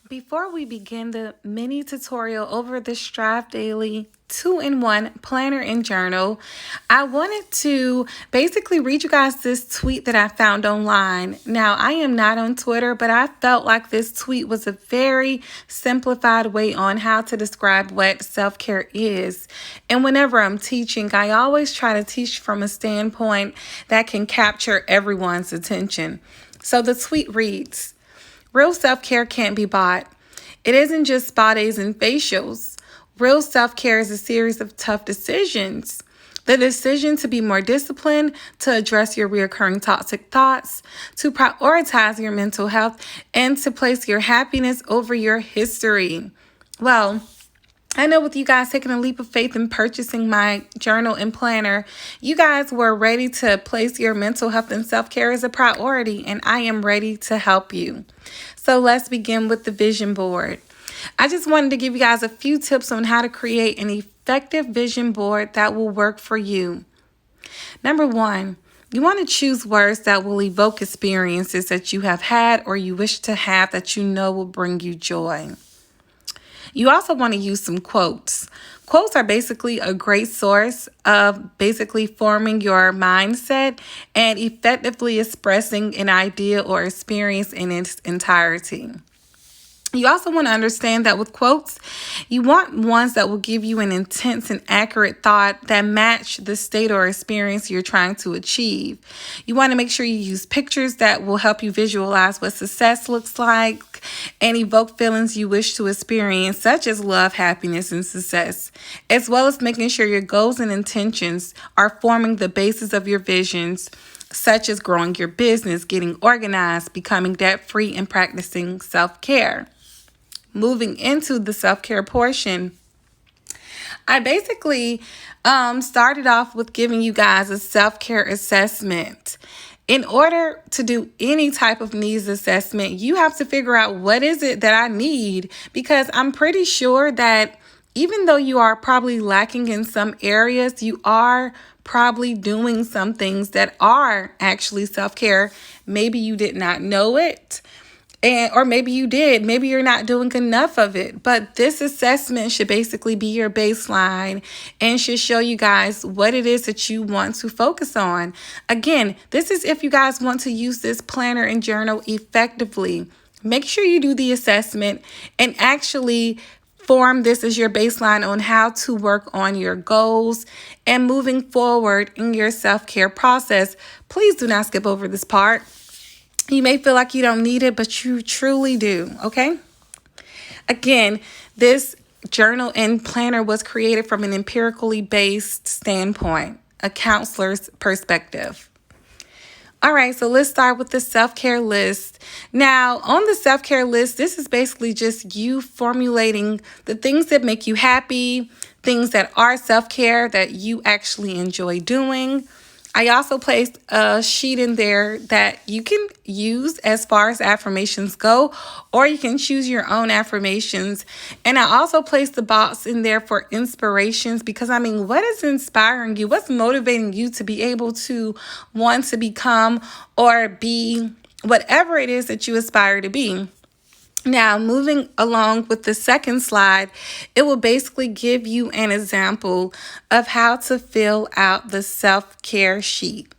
Before we begin the mini tutorial over the Stryvdaily 2-in-1 planner and journal, I wanted to basically read you guys this tweet that I found online. Now, I am not on Twitter, but I felt like this tweet was a very simplified way on how to describe what self-care is. And whenever I'm teaching, I always try to teach from a standpoint that can capture everyone's attention. So the tweet reads, real self-care can't be bought. It isn't just spa days and facials. Real self-care is a series of tough decisions. The decision to be more disciplined, to address your recurring toxic thoughts, to prioritize your mental health, and to place your happiness over your history. Well, I know with you guys taking a leap of faith and purchasing my journal and planner, you guys were ready to place your mental health and self-care as a priority, and I am ready to help you. So let's begin with the vision board. I just wanted to give you guys a few tips on how to create an effective vision board that will work for you. Number one, you want to choose words that will evoke experiences that you have had or you wish to have that you know will bring you joy. You also want to use some quotes. Quotes are basically a great source of basically forming your mindset and effectively expressing an idea or experience in its entirety. You also want to understand that with quotes, you want ones that will give you an intense and accurate thought that match the state or experience you're trying to achieve. You want to make sure you use pictures that will help you visualize what success looks like and evoke feelings you wish to experience, such as love, happiness, and success, as well as making sure your goals and intentions are forming the basis of your visions, such as growing your business, getting organized, becoming debt-free, and practicing self-care. Moving into the self-care portion, I basically started off with giving you guys a self-care assessment. In order to do any type of needs assessment, you have to figure out what is it that I need, because I'm pretty sure that even though you are probably lacking in some areas, you are probably doing some things that are actually self-care. Maybe you did not know it. Or maybe you did. Maybe you're not doing enough of it. But this assessment should basically be your baseline and should show you guys what it is that you want to focus on. Again, this is if you guys want to use this planner and journal effectively. Make sure you do the assessment and actually form this as your baseline on how to work on your goals and moving forward in your self-care process. Please do not skip over this part. You may feel like you don't need it, but you truly do, okay? Again, this journal and planner was created from an empirically based standpoint, a counselor's perspective. All right, so let's start with the self-care list. Now, on the self-care list, this is basically just you formulating the things that make you happy, things that are self-care that you actually enjoy doing. I also placed a sheet in there that you can use as far as affirmations go, or you can choose your own affirmations. And I also placed the box in there for inspirations, because what is inspiring you? What's motivating you to be able to want to become or be whatever it is that you aspire to be? Now, moving along with the second slide, it will basically give you an example of how to fill out the self-care sheet.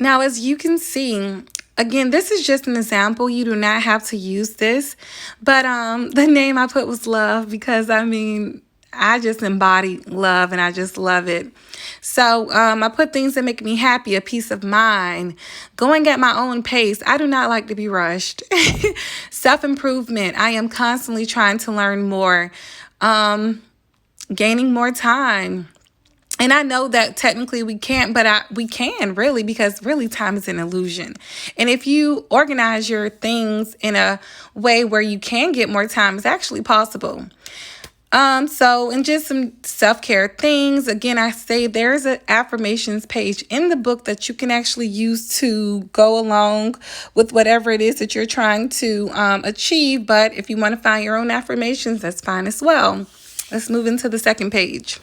Now, as you can see, again, this is just an example. You do not have to use this, but the name I put was love, because I just embody love and I just love it. So I put things that make me happy, a peace of mind, going at my own pace. I do not like to be rushed. Self-improvement. I am constantly trying to learn more, gaining more time. And I know that technically we can't, but we can really, because really time is an illusion. And if you organize your things in a way where you can get more time, it's actually possible. So and just some self-care things. Again, I say there's an affirmations page in the book that you can actually use to go along with whatever it is that you're trying to achieve. But if you want to find your own affirmations, that's fine as well. Let's move into the second page.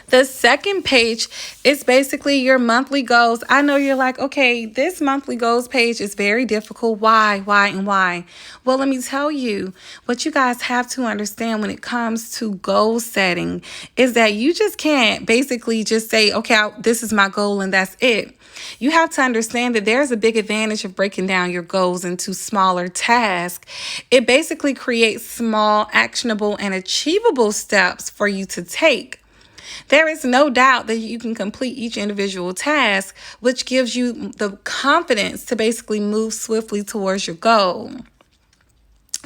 The second page is basically your monthly goals. I know you're like, okay, this monthly goals page is very difficult. Why, and why? Well, let me tell you, what you guys have to understand when it comes to goal setting is that you just can't basically just say, okay, this is my goal and that's it. You have to understand that there's a big advantage of breaking down your goals into smaller tasks. It basically creates small, actionable, and achievable steps for you to take. There is no doubt that you can complete each individual task, which gives you the confidence to basically move swiftly towards your goal.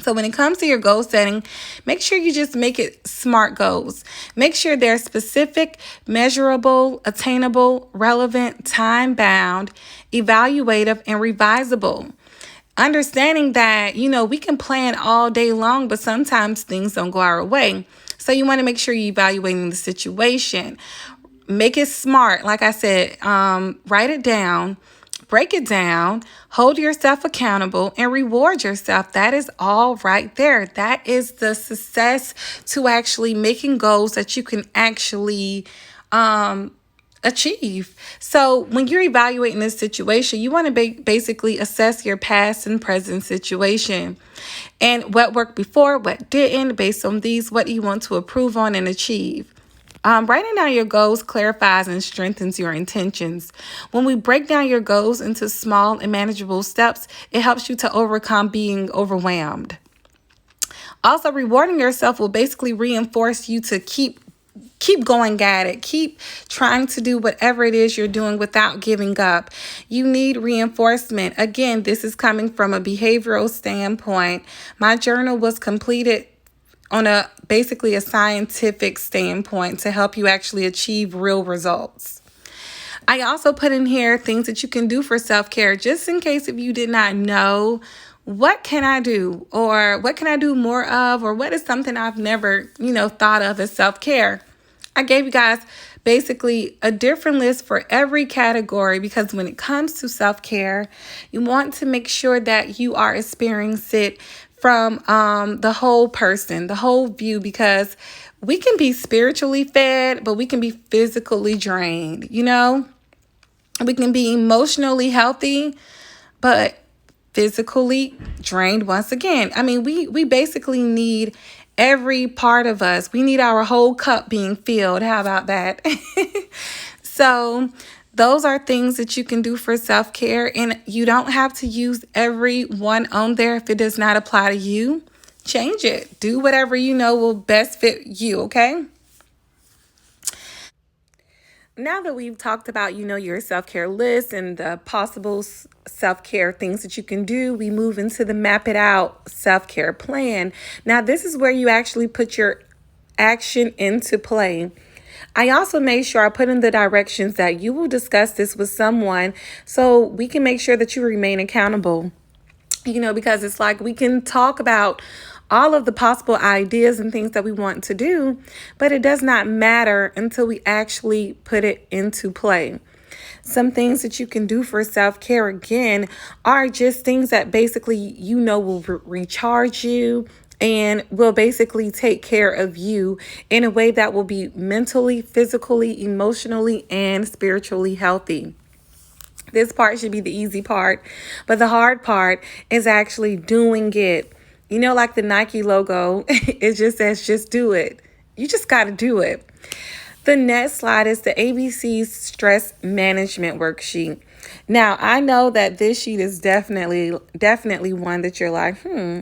So when it comes to your goal setting, make sure you just make it SMART goals. Make sure they're specific, measurable, attainable, relevant, time-bound, evaluative, and revisable. Understanding that, we can plan all day long, but sometimes things don't go our way. So you want to make sure you're evaluating the situation. Make it SMART. Like I said, write it down, break it down, hold yourself accountable, and reward yourself. That is all right there. That is the success to actually making goals that you can actually achieve. So when you're evaluating this situation, you want to basically assess your past and present situation and what worked before, what didn't. Based on these, what do you want to improve on and achieve? Writing down your goals clarifies and strengthens your intentions. When we break down your goals into small and manageable steps, it helps you to overcome being overwhelmed. Also, rewarding yourself will basically reinforce you to keep going at it. Keep trying to do whatever it is you're doing without giving up. You need reinforcement. Again, this is coming from a behavioral standpoint. My journal was completed on basically a scientific standpoint to help you actually achieve real results. I also put in here things that you can do for self-care, just in case if you did not know, what can I do? Or what can I do more of? Or what is something I've never, thought of as self-care? I gave you guys basically a different list for every category, because when it comes to self-care, you want to make sure that you are experiencing it from the whole person, the whole view, because we can be spiritually fed, but we can be physically drained. We can be emotionally healthy, but physically drained once again. I mean, we basically need every part of us. We need our whole cup being filled. How about that? So those are things that you can do for self-care, and you don't have to use every one on there. If it does not apply to you, change it. Do whatever you know will best fit you, okay? Now that we've talked about, your self-care list and the possible self-care things that you can do, we move into the map it out self-care plan. Now, this is where you actually put your action into play. I also made sure I put in the directions that you will discuss this with someone so we can make sure that you remain accountable. Because it's like we can talk about all of the possible ideas and things that we want to do, but it does not matter until we actually put it into play. Some things that you can do for self-care, again, are just things that basically will recharge you and will basically take care of you in a way that will be mentally, physically, emotionally, and spiritually healthy. This part should be the easy part, but the hard part is actually doing it. Like the Nike logo, it just says, just do it. You just got to do it. The next slide is the ABC Stress Management Worksheet. Now, I know that this sheet is definitely one that you're like,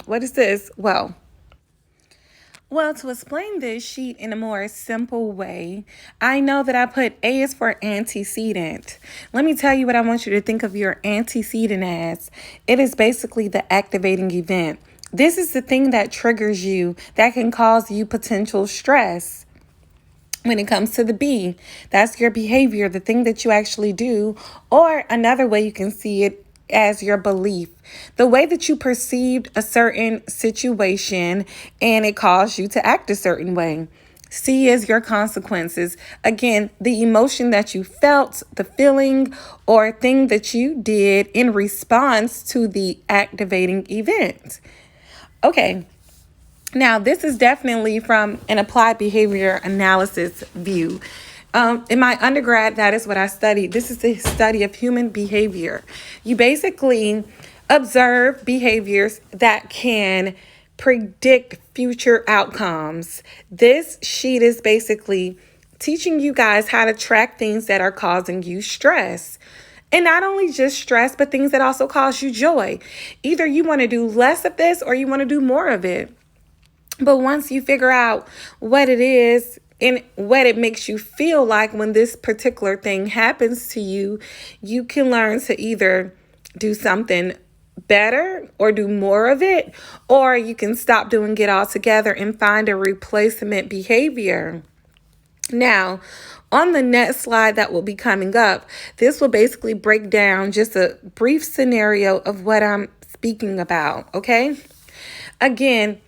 what is this? Well, to explain this sheet in a more simple way, I know that I put A is for antecedent. Let me tell you what I want you to think of your antecedent as. It is basically the activating event. This is the thing that triggers you, that can cause you potential stress. When it comes to the B, that's your behavior, the thing that you actually do. Or another way you can see it as your belief, the way that you perceived a certain situation and it caused you to act a certain way. C is your consequences. Again, the emotion that you felt, the feeling or thing that you did in response to the activating event. Okay, now this is definitely from an applied behavior analysis view. In my undergrad, that is what I studied. This is the study of human behavior. You basically observe behaviors that can predict future outcomes. This sheet is basically teaching you guys how to track things that are causing you stress. And not only just stress, but things that also cause you joy. Either you want to do less of this or you want to do more of it. But once you figure out what it is and what it makes you feel like when this particular thing happens to you, you can learn to either do something better or do more of it, or you can stop doing it altogether and find a replacement behavior. Now, on the next slide that will be coming up, this will basically break down just a brief scenario of what I'm speaking about, okay? Again,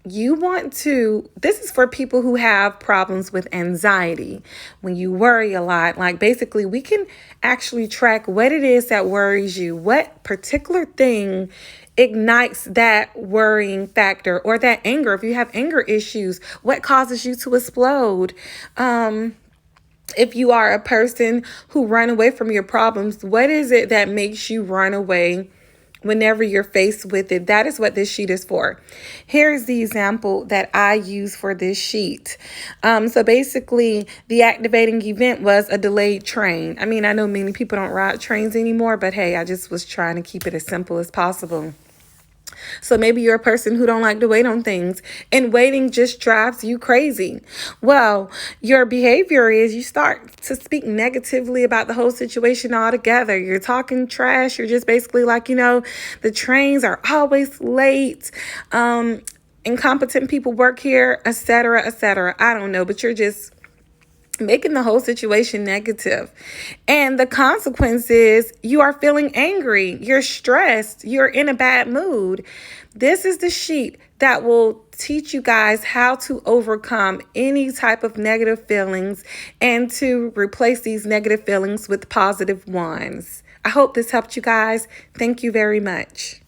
this is for people who have problems with anxiety. When you worry a lot, like basically we can actually track what it is that worries you, what particular thing ignites that worrying factor or that anger. If you have anger issues, what causes you to explode? If you are a person who run away from your problems, what is it that makes you run away whenever you're faced with it? That is what this sheet is for. Here's the example that I use for this sheet. So basically, the activating event was a delayed train. I mean, I know many people don't ride trains anymore, but hey, I just was trying to keep it as simple as possible. So maybe you're a person who don't like to wait on things and waiting just drives you crazy. Well, your behavior is you start to speak negatively about the whole situation altogether. You're talking trash. You're just basically like, the trains are always late. Incompetent people work here, etc., etc. I don't know, but you're just making the whole situation negative. And the consequence is you are feeling angry, you're stressed, you're in a bad mood. This is the sheet that will teach you guys how to overcome any type of negative feelings and to replace these negative feelings with positive ones. I hope this helped you guys. Thank you very much.